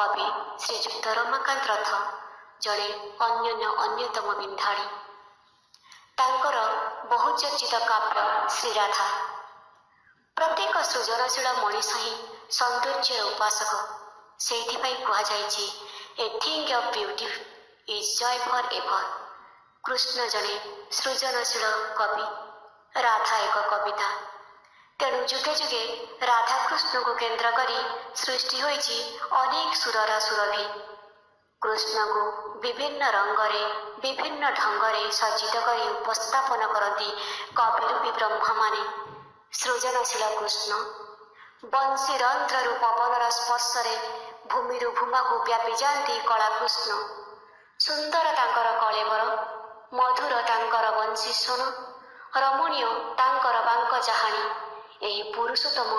कवि श्रीजुक्त रमाकांत रथ जड़े अन्यतम बिंधाणी। तांकर बहुचर्चित काव्य श्रीराधा। प्रत्येक सृजनशील मनीष ही सौंदर्य उपासक। से कहुई a thing of beauty is joy forever. Krishna जड़े सृजनशील कवि, राधा एक कविता। तेणु जुगे जुगे राधा कृष्ण को केन्द्र करी सृष्टि होइछि अनेक सुरर सुरभि। कृष्ण को विभिन्न रंगरे विभिन्न ढंगरे सज्जित करी उपस्थापन करती कविरूपी ब्रह्म माने। सृजनशील कृष्ण बंशी रंध्रु पवनर स्पर्शरे भूमिरु भूमा को व्यापी जाती कला कृष्ण। सुंदर तांकर कलेवर, मधुर तांकर बंशी स्वन, रमणीय तांकर बांक चाहाणी। यही पुरुषोत्तम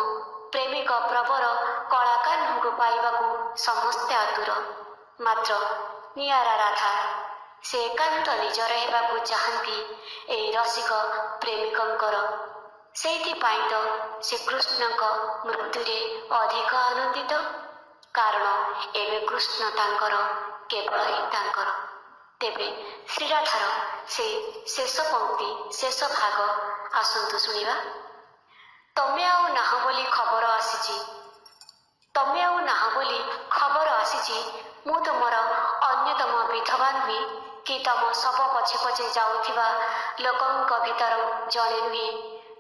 प्रेमिक प्रवर कलाकान्हु को पाइबाकू समस्ते आतुर। मात्र नियारा राधा से एकांत निजर हेबाकू चाहती एही रसिक प्रेमिकंकर। सेइथिपाई तो से कृष्णक मृत्युरे अधिक आनंदित, कारण एबे कृष्ण तांकर, केवल ही तांकर। तेबे श्रीराधार से शेष पंक्ति शेष भाग आसंतु शुणिबा। तमे आउ नाह बोली खबर आसीची, तमे आउ नाह बोली खबर आसीची। मु तुमर अन्यतम विधवा नुहे कि तम शब पछे पछे जाउथिबा लोकंक भितर जणे नुहे।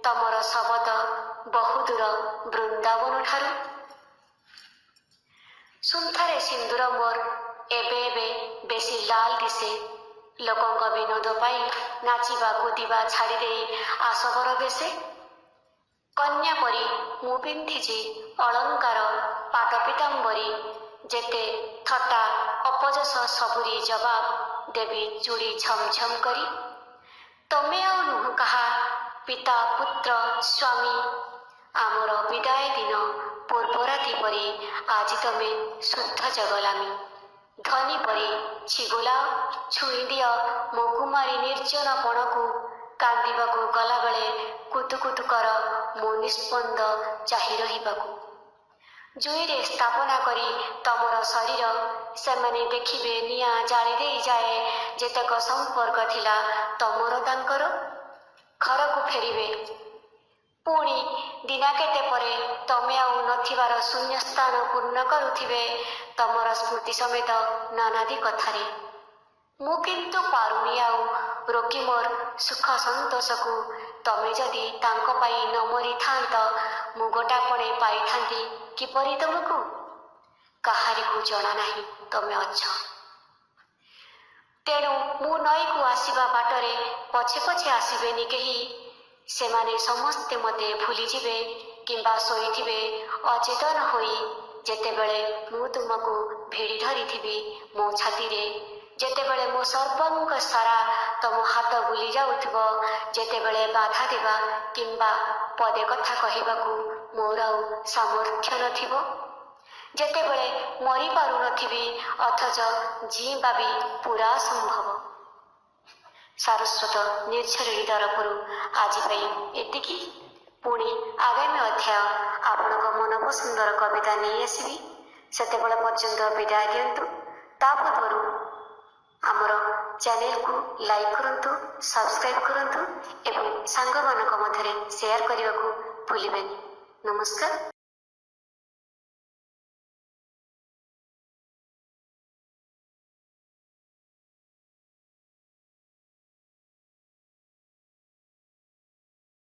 तमर शब तो बहुदूर वृंदावन ठारू। सुंथारे सिंदूर मोर एबे एबे बेसी लाल दिसे। लोकंक विनोद पाई नाचिबा कुदिबा छाड़ी दे आसबर बेसे। कन्या परी मु पिंधिछि अलंकार पाट पीतांबरी। जेते थट्टा अपजस सबुरी जवाब देवी चूड़ी झमझम करी। तमे आउ नुह कहा पिता पुत्र स्वामी। आमर विदाय दिन पूर्व राति परी आज तमे शुद्ध जगलामी। धनी परी छिगुला छुई दिय मो कुमारी निर्जन पणकू। कांदिबाकू गला बेले कुतुकुतु कर मो निस्पंद चाहि रहिबाकू। जुईरे स्थापना करी तमर शरीर सेमाने देखिबे निया जाली देई जाए जेतक संपर्क थिला तमर तांकर। घर को फेरिबे पुणी दिनाकेते परे तमे आउ नथिबार शून्य स्थान पूर्ण करुथिबे तमर स्मृति समेत नानादी कथारे। मु किंतु पारुनी आउ रोकी मोर सुख संतोष को। तमे जदि तांको पाई न मरी थांत मु गोटापणे पाई थांती किपरि तुमको। काहारी को जना नाही तमे अछ। तेणु मु नई को आसीबा बाटरे पछे पछे आसीबेनी केही। सेमाने समस्ते मते भूली जिबे किंबा सोईथिबे अचेतन होई। जेतेबेले मु तुमको भिड़ी धरिथिबी मो छातीरे। जेतेबेले मो सर्वंग सारा तम हाथ बुली जाउथिबो। जेतेबेले बाधा देबा किंबा पदे कथा कहिबाकू मोर आउ सामर्थ्य नथिबो। जेतेबेले मरी पारु नथिबी अथच जीवा भी पूरा संभव। सारस्वत निर्झरिणी तरफरु आज एतिकी। पुणी आगामी अध्याय आपणक मन पसंदर कविता नहीं आसबि। सेतेबेले पर्यंत विदाय दियंतु। ता पूर्वरु आमर चैनल को लाइक करंतु, सब्सक्राइब करंतु एवं सांग मानक मध्यरे शेयर करने को भूलिबेनी। नमस्कार।